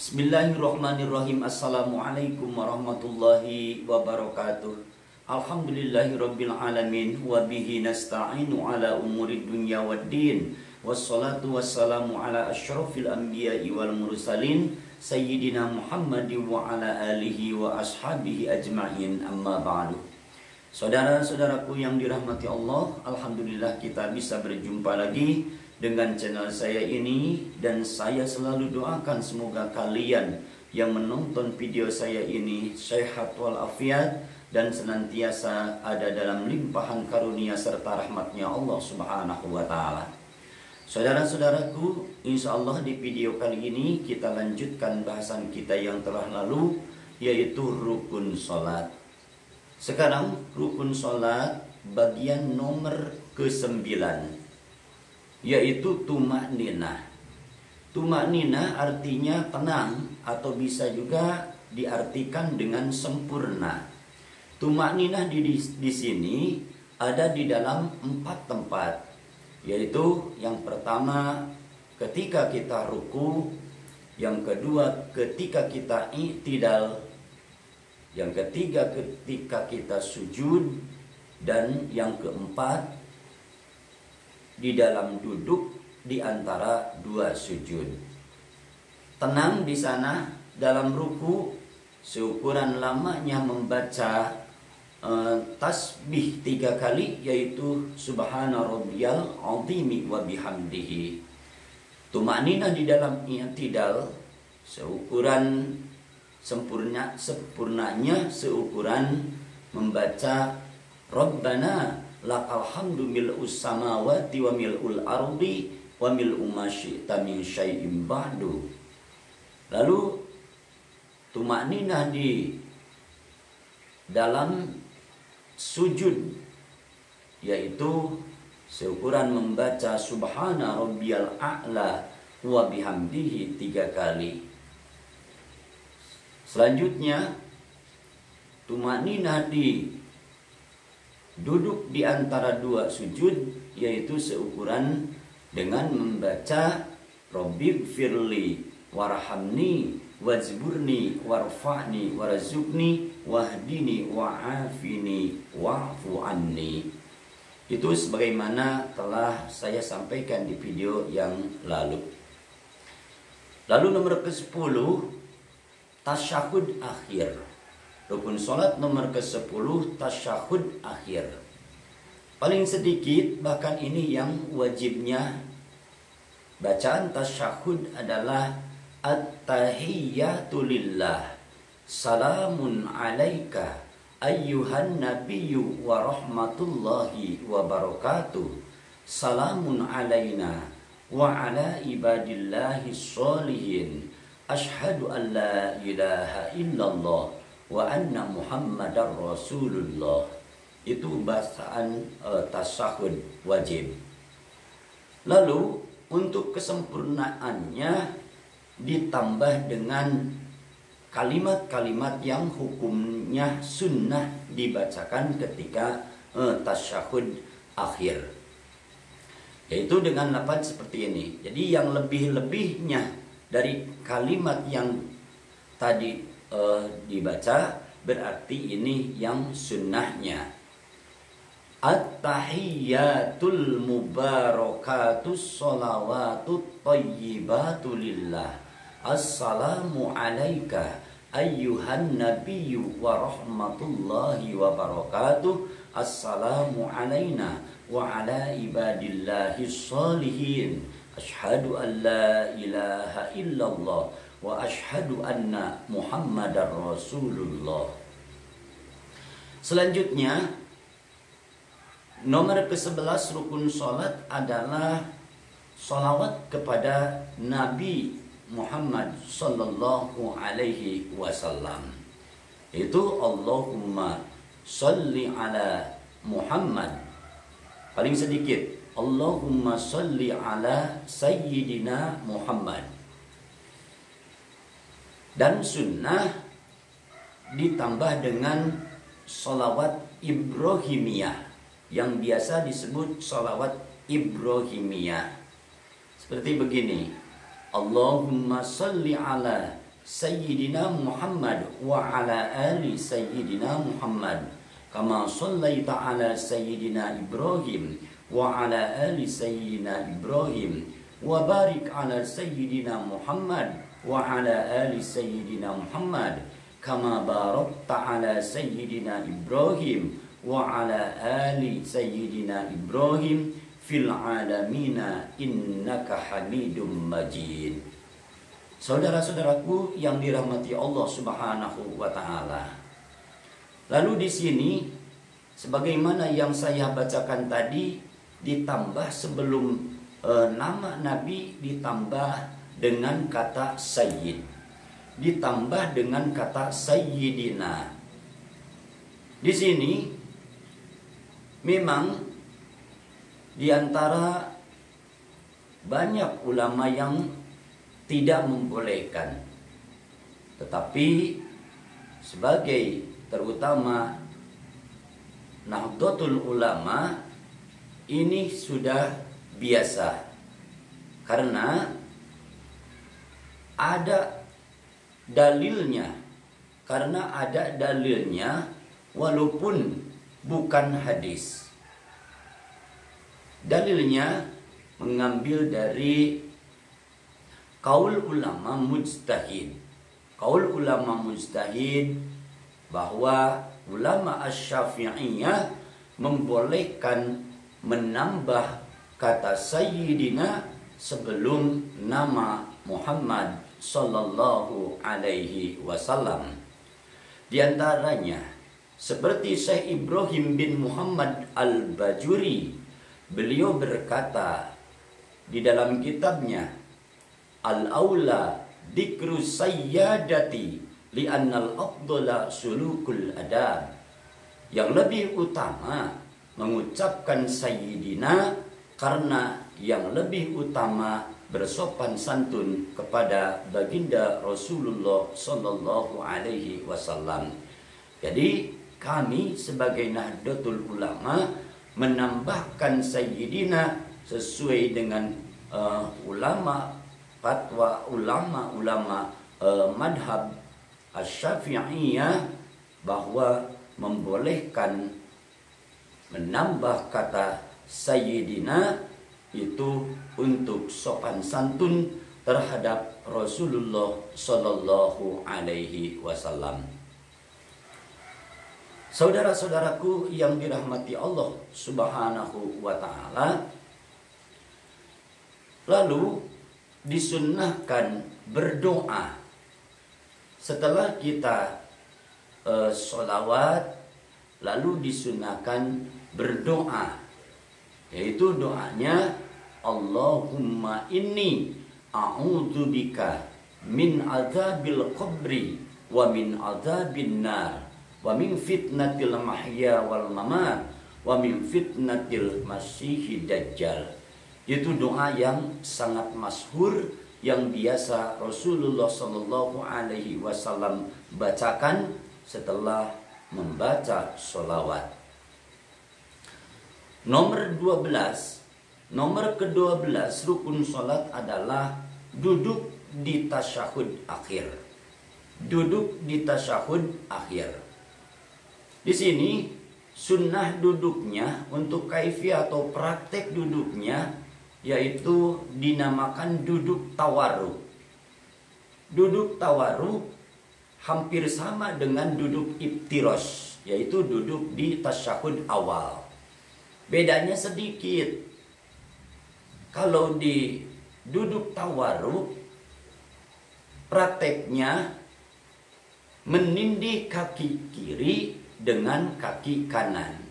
Bismillahirrahmanirrahim. Assalamualaikum warahmatullahi wabarakatuh. Alhamdulillahirabbil alamin wa bihi nasta'inu ala umurid dunya waddin. Wassalatu wassalamu ala asyrafil anbiya'i wal mursalin sayyidina Muhammadin wa ala alihi wa ashabihi ajma'in. Amma ba'du. Saudara-saudaraku yang dirahmati Allah, alhamdulillah kita bisa berjumpa lagi dengan channel saya ini, dan saya selalu doakan semoga kalian yang menonton video saya ini sehat walafiat dan senantiasa ada dalam limpahan karunia serta rahmatnya Allah Subhanahu wa Ta'ala. Saudara-saudaraku, insya Allah di video kali ini kita lanjutkan bahasan kita yang telah lalu, yaitu rukun sholat. Sekarang rukun sholat bagian nomor ke-9, yaitu tumak-ninah. Tumak-ninah artinya tenang, atau bisa juga diartikan dengan sempurna. Tumak-ninah di sini ada di dalam 4 tempat, yaitu yang pertama ketika kita ruku, yang kedua ketika kita i'tidal, yang ketiga ketika kita sujud, dan yang keempat di dalam duduk di antara 2 sujud. Tenang di sana dalam ruku, seukuran lamanya membaca tasbih 3 kali, yaitu subhana rabbiyal azimi wa bihamdihi. Tumakninah di dalam i'tidal seukuran sempurnanya seukuran membaca Rabbana lakal hamdu mil'us samawati wa mil'ul ardi wa mil'u ma syi'ta min syai'im ba'du. Lalu tumakninah di dalam sujud, yaitu seukuran membaca subhana rabbiyal a'la wa bihamdihi 3 kali. Selanjutnya tumakninah di duduk di antara 2 sujud, yaitu seukuran dengan membaca Rabbighfirli warhamni wajburni warfa'ni warzuqni wahdini wa'afini wa'fu anni. Itu sebagaimana telah saya sampaikan di video yang lalu. Lalu nomor ke-10, tasyahud akhir. Rukun sholat nomor ke-10, tasyahud akhir. Paling sedikit, bahkan ini yang wajibnya, bacaan tasyahud adalah at-tahiyyatu lillah, salamun alaika ayyuhan nabiyyu wa rahmatullahi wa barakatuh, salamun alaina wa ala ibadillahi sholihin, ashhadu an la ilaha illallah wa anna muhammadar rasulullah. Itu bacaan tasyahud wajib. Lalu untuk kesempurnaannya ditambah dengan kalimat-kalimat yang hukumnya sunnah dibacakan ketika tasyahud akhir, yaitu dengan lafaz seperti ini. Jadi yang lebih-lebihnya dari kalimat yang tadi dibaca berarti ini yang sunnahnya. At-tahiyyatul mubarakatus sholawatut thayyibatu lillah, assalamu alaika ayyuhan nabiyyu wa rahmatullahi wa barakatuh, assalamu alaina wa ala ibadillahi sholihin, ashhadu an la ilaha illallah wa ashhadu anna muhammadar rasulullah. Selanjutnya nomor ke-11 rukun sholat adalah sholawat kepada Nabi Muhammad sallallahu alaihi wasallam. Itu Allahumma sholli ala Muhammad. Paling sedikit, Allahumma sholli ala sayyidina Muhammad. Dan sunnah ditambah dengan sholawat Ibrahimiyah, yang biasa disebut sholawat Ibrahimiyah. Seperti begini: Allahumma salli ala sayyidina Muhammad wa ala ali sayyidina Muhammad kama shallaita ala sayyidina Ibrahim wa ala ali sayyidina Ibrahim wa barik ala sayyidina Muhammad wa ala ali sayyidina Muhammad kama barakta ala sayyidina Ibrahim wa ala ali sayyidina Ibrahim fil alamina innaka Hamidum Majid. Saudara-saudaraku yang dirahmati Allah Subhanahu wa taala. Lalu di sini sebagaimana yang saya bacakan tadi ditambah sebelum nama Nabi ditambah dengan kata sayyid. Ditambah dengan kata sayyidina. Di sini memang di antara banyak ulama yang tidak membolehkan, tetapi sebagai terutama Nahdlatul Ulama ini sudah biasa karena ada dalilnya, walaupun bukan hadis. Dalilnya mengambil dari kaul ulama mujtahid. Kaul ulama mujtahid bahwa ulama Asy-Syafi'iyah membolehkan menambah kata sayyidina sebelum nama Muhammad sallallahu alaihi wasallam. Di antaranya seperti Syekh Ibrahim bin Muhammad Al-Bajuri, beliau berkata di dalam kitabnya Al-Aula Dikru Sayyadati li'annal afdala sulukul adab, yang lebih utama mengucapkan sayyidina karena yang lebih utama bersopan santun kepada baginda Rasulullah sallallahu alaihi wasallam. Jadi kami sebagai Nahdlatul Ulama menambahkan sayyidina sesuai dengan ulama fatwa ulama madhab Asy-Syafi'iyah bahwa membolehkan menambah kata sayyidina itu untuk sopan santun terhadap Rasulullah sallallahu alaihi wasallam. Saudara-saudaraku yang dirahmati Allah Subhanahu wa taala, lalu disunnahkan berdoa setelah kita sholawat, lalu disunnahkan berdoa, yaitu doanya Allahumma inni a'udzubika min adzabil qabri wa min adzabin nar wa min fitnatil mahya wal mamat wa min fitnatil masiihid dajjal. Itu doa yang sangat masyhur yang biasa Rasulullah sallallahu alaihi wasallam bacakan setelah membaca sholawat. Nomor ke-12 rukun salat adalah duduk di tasyahud akhir. Duduk di tasyahud akhir. Di sini sunnah duduknya untuk kaifiyah atau praktek duduknya yaitu dinamakan duduk tawarruk. Duduk tawarruk hampir sama dengan duduk iftirosh, yaitu duduk di tasyahud awal. Bedanya sedikit. Kalau di duduk tawarruk prakteknya menindih kaki kiri dengan kaki kanan.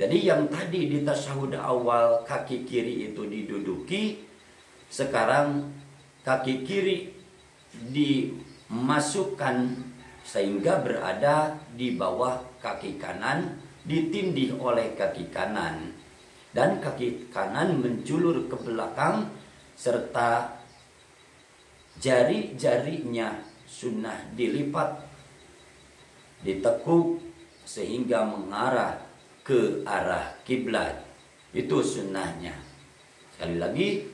Jadi yang tadi di tasyahud awal kaki kiri itu diduduki, sekarang kaki kiri dimasukkan sehingga berada di bawah kaki kanan, ditindih oleh kaki kanan, dan kaki kanan menjulur ke belakang serta jari-jarinya sunnah dilipat, ditekuk sehingga mengarah ke arah kiblat. Itu sunnahnya. Sekali lagi,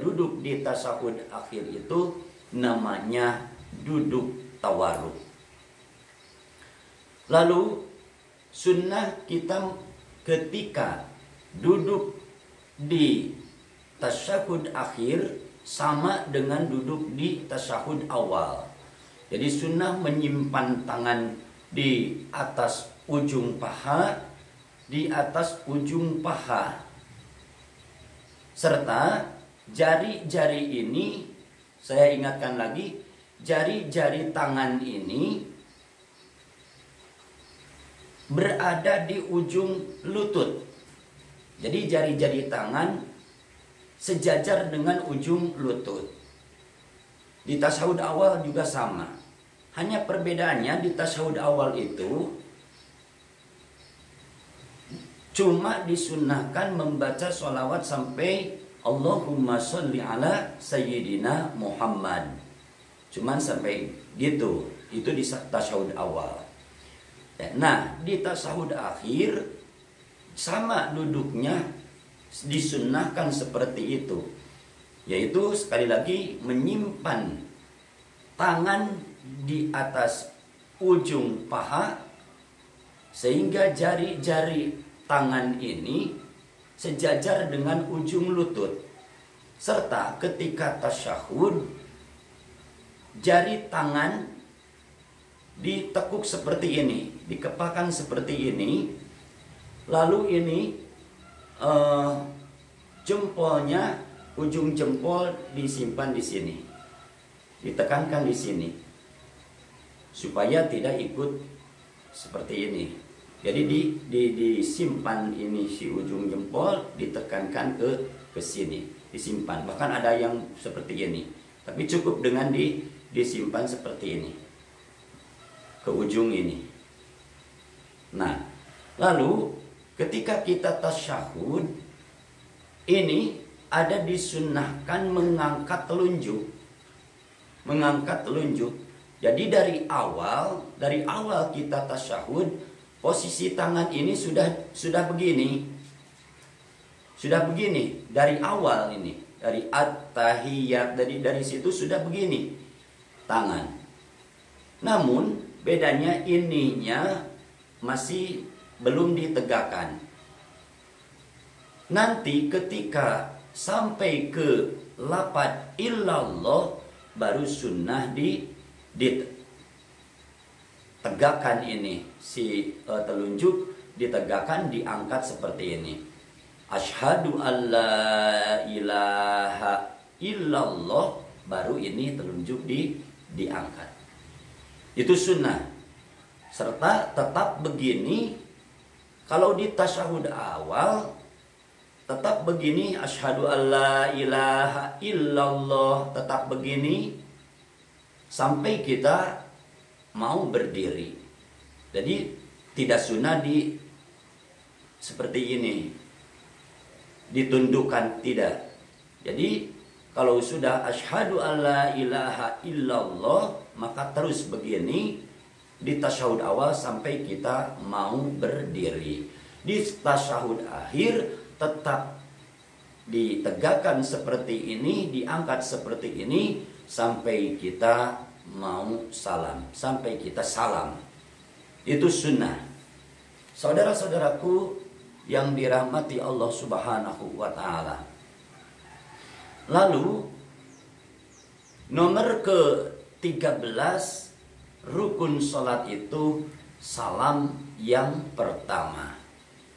duduk di tasyahud akhir itu namanya duduk tawarruk. Lalu sunnah kita ketika duduk di tasyahud akhir sama dengan duduk di tasyahud awal. Jadi sunnah menyimpan tangan di atas ujung paha, di atas ujung paha, serta jari-jari ini, saya ingatkan lagi, jari-jari tangan ini berada di ujung lutut. Jadi jari-jari tangan sejajar dengan ujung lutut. Di tasyahud awal juga sama. Hanya perbedaannya di tasyahud awal itu cuma disunnahkan membaca sholawat sampai Allahumma sholli ala Sayyidina Muhammad. Cuman sampai gitu. Itu di tasyahud awal. Nah, di tasyahud akhir sama duduknya, disunnahkan seperti itu. Yaitu sekali lagi menyimpan tangan di atas ujung paha sehingga jari-jari tangan ini sejajar dengan ujung lutut. Serta ketika tasyahud, jari tangan ditekuk seperti ini, dikepakkan seperti ini, lalu ini jempolnya, ujung jempol disimpan di sini, ditekankan di sini, supaya tidak ikut seperti ini. Jadi disimpan ini si ujung jempol, ditekankan ke sini, disimpan. Bahkan ada yang seperti ini, tapi cukup dengan disimpan seperti ini ke ujung ini. Nah, lalu ketika kita tasyahud ini ada disunnahkan mengangkat telunjuk. Mengangkat telunjuk. Jadi dari awal kita tasyahud, posisi tangan ini sudah begini. Sudah begini dari awal ini, dari at-tahiyyat, dari situ sudah begini tangan. Namun bedanya ininya masih belum ditegakkan. Nanti ketika sampai ke lafaz illallah baru sunnah ditegakkan ini. Si telunjuk ditegakkan, diangkat seperti ini. Asyhadu alla ilaha illallah, baru ini telunjuk diangkat. Itu sunnah. Serta tetap begini kalau di tasyahud awal, tetap begini, asyhadu alla ilaha illallah, tetap begini sampai kita mau berdiri. Jadi tidak sunnah seperti ini, ditundukkan, tidak. Jadi kalau sudah asyhadu alla ilaha illallah, maka terus begini di tasyahud awal sampai kita mau berdiri. Di tasyahud akhir tetap ditegakkan seperti ini, diangkat seperti ini sampai kita mau salam, sampai kita salam. Itu sunnah. Saudara-saudaraku yang dirahmati Allah Subhanahu wa taala. Lalu nomor ke-13 rukun salat itu salam yang pertama.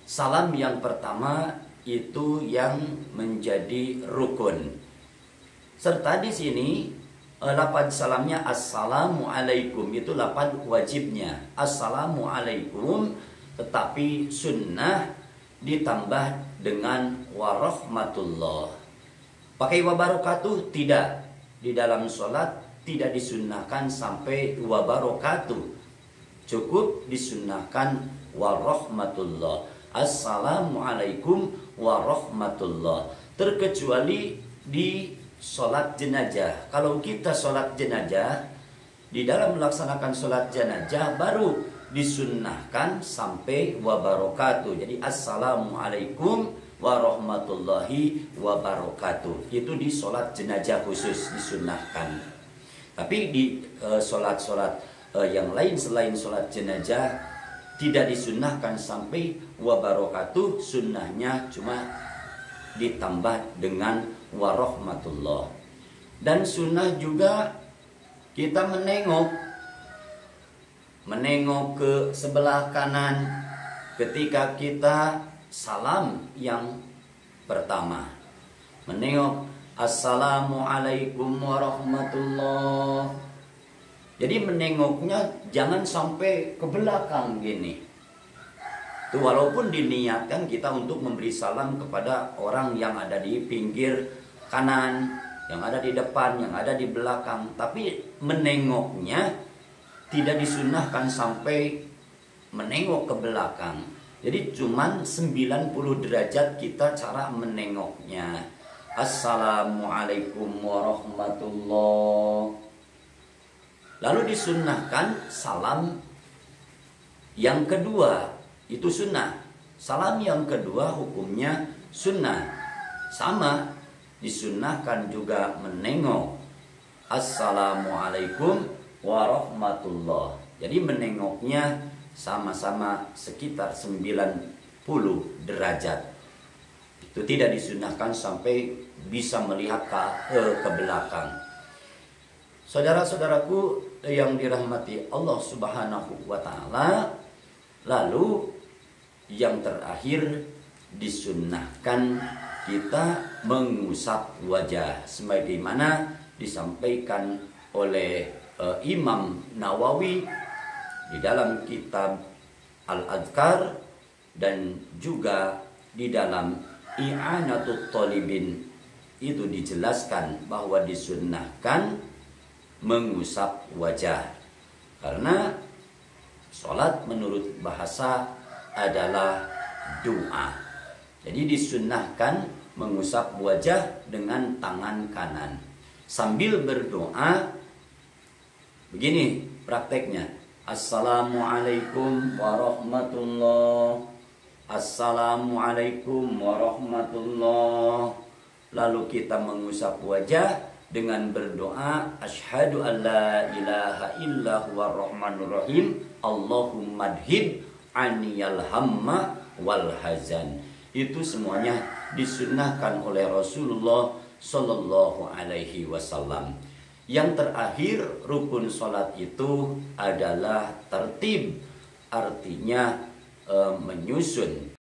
Salam yang pertama itu yang menjadi rukun. Serta di sini lafaz salamnya assalamualaikum, itu lafaz wajibnya assalamualaikum, tetapi sunnah ditambah dengan warahmatullah. Pakai wabarakatuh tidak. Di dalam sholat tidak disunnahkan sampai wabarakatuh. Cukup disunnahkan warahmatullah. Assalamualaikum warahmatullah. Terkecuali di sholat jenazah. Kalau kita sholat jenazah, di dalam melaksanakan sholat jenazah baru disunnahkan sampai wabarakatuh. Jadi assalamualaikum warahmatullahi wabarakatuh. Itu di sholat jenazah khusus disunnahkan. Tapi di sholat-sholat yang lain selain sholat jenazah tidak disunnahkan sampai wabarakatuh, sunnahnya cuma ditambah dengan warahmatullah. Dan sunnah juga kita menengok ke sebelah kanan ketika kita salam yang pertama. Menengok, assalamualaikum warahmatullah. Jadi menengoknya jangan sampai ke belakang gini. Itu walaupun diniatkan kita untuk memberi salam kepada orang yang ada di pinggir kanan, yang ada di depan, yang ada di belakang, tapi menengoknya tidak disunahkan sampai menengok ke belakang. Jadi cuman 90 derajat kita cara menengoknya. Assalamualaikum warahmatullah. Lalu disunnahkan salam yang kedua, itu sunnah. Salam yang kedua hukumnya sunnah. Sama, disunnahkan juga menengok. Assalamualaikum warahmatullah. Jadi menengoknya sama-sama sekitar 90 derajat. Itu tidak disunnahkan sampai bisa melihat ke belakang. Saudara-saudaraku yang dirahmati Allah Subhanahu wa taala, lalu yang terakhir disunnahkan kita mengusap wajah sebagaimana disampaikan oleh Imam Nawawi di dalam kitab Al-Adhkar dan juga di dalam I'anatut Thalibin. Itu dijelaskan bahwa disunnahkan mengusap wajah karena sholat menurut bahasa adalah doa. Jadi disunnahkan mengusap wajah dengan tangan kanan sambil berdoa. Begini prakteknya. Assalamualaikum warahmatullah. Assalamualaikum warahmatullah. Lalu kita mengusap wajah dengan berdoa, asyhadu an la ilaha illa huwar rahmanur rahim, Allahumma adhib aniyal hamma wal hazan. Itu semuanya disunnahkan oleh Rasulullah Sallallahu Alaihi Wasallam. Yang terakhir rukun sholat itu adalah tertib, artinya menyusun.